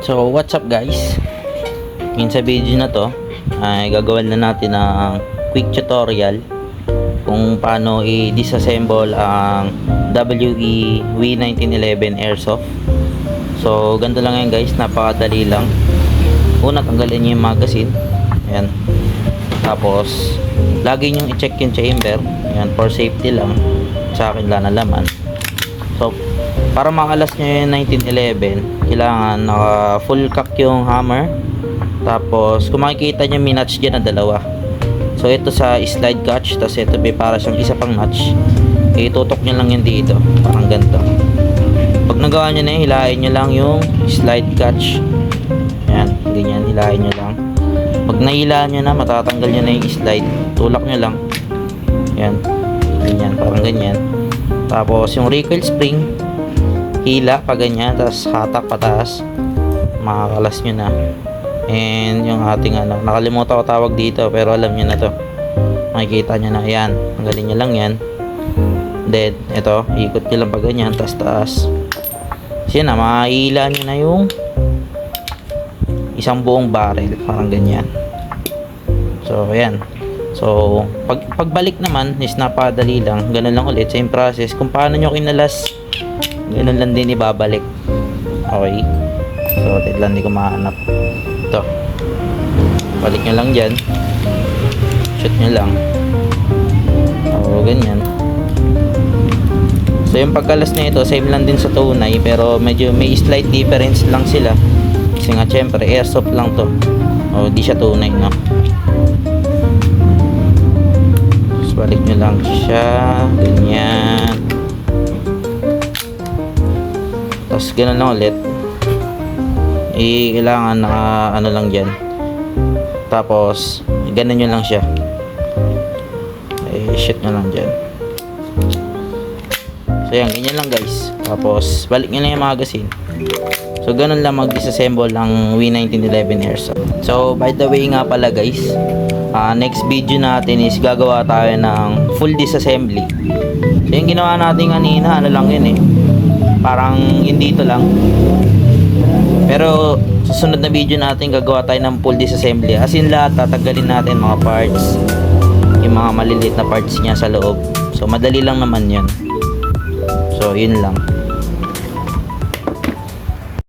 So what's up guys, ngayon sa video na to ay gagawin na natin ng quick tutorial kung paano i-disassemble ang WE W1911 Airsoft. So ganito lang yan guys, napakadali lang. Una, tanggalin nyo yung magazine, ayan. Tapos lagi nyo i-check yung chamber, ayan, for safety lang. Sa akin lang nalaman. So para makalas nyo yung 1911, kailangan naka full cock yung hammer. Tapos kung makikita nyo, may notch dyan na dalawa. So ito sa slide catch, tapos ito may para siyang isa pang notch. Itutok nyo lang yun dito, parang ganito. Pag nagawa nyo na yun, hilahin nyo lang yung slide catch. Ayan, ganyan, hilahin nyo lang. Pag nahilaan nyo na, matatanggal nyo na yung slide, tulak nyo lang. Ayan, ganyan, parang ganyan. Tapos yung recoil spring, hila pa ganyan, tapos hatak pataas, makakalas nyo na. And yung ating nakalimutan ko tawag dito, pero alam nyo na to, makikita nyo na. Ayan, tanggalin nyo lang yan. Then ito, ikot nyo lang pa ganyan, taas taas. Kasi na, mahihila nyo na yung isang buong barrel, parang ganyan. So ayan. So pagbalik naman is napakadali lang, ganun lang ulit, same process. Kung paano nyo kinalas, ganun lang din ibabalik. Okay, so wait lang, hindi ko mahanap ito. Balik nyo lang dyan, shoot nyo lang. O ganyan. So yung pagkalas na ito, same lang din sa tunay, pero medyo may slight difference lang sila. Kasi nga syempre airsoft lang to, o di siya tunay, no? So balik nyo lang siya, ganyan. Tapos ganun lang ulit. Kailangan na ano lang dyan. Tapos ganun nyo lang siya, shoot nyo lang dyan. So yan, ganyan lang guys. Tapos balik nyo lang yung magazine. So ganun lang mag-disassemble ng W1911 Airsoft. So by the way nga pala guys, next video natin is gagawa tayo ng full disassembly. So yung ginawa natin kanina, ano lang yun parang yun dito lang. Pero susunod na video natin gagawa tayo ng full disassembly, as in lahat tatanggalin natin mga parts, yung mga maliliit na parts niya sa loob. So madali lang naman yun. So yun lang.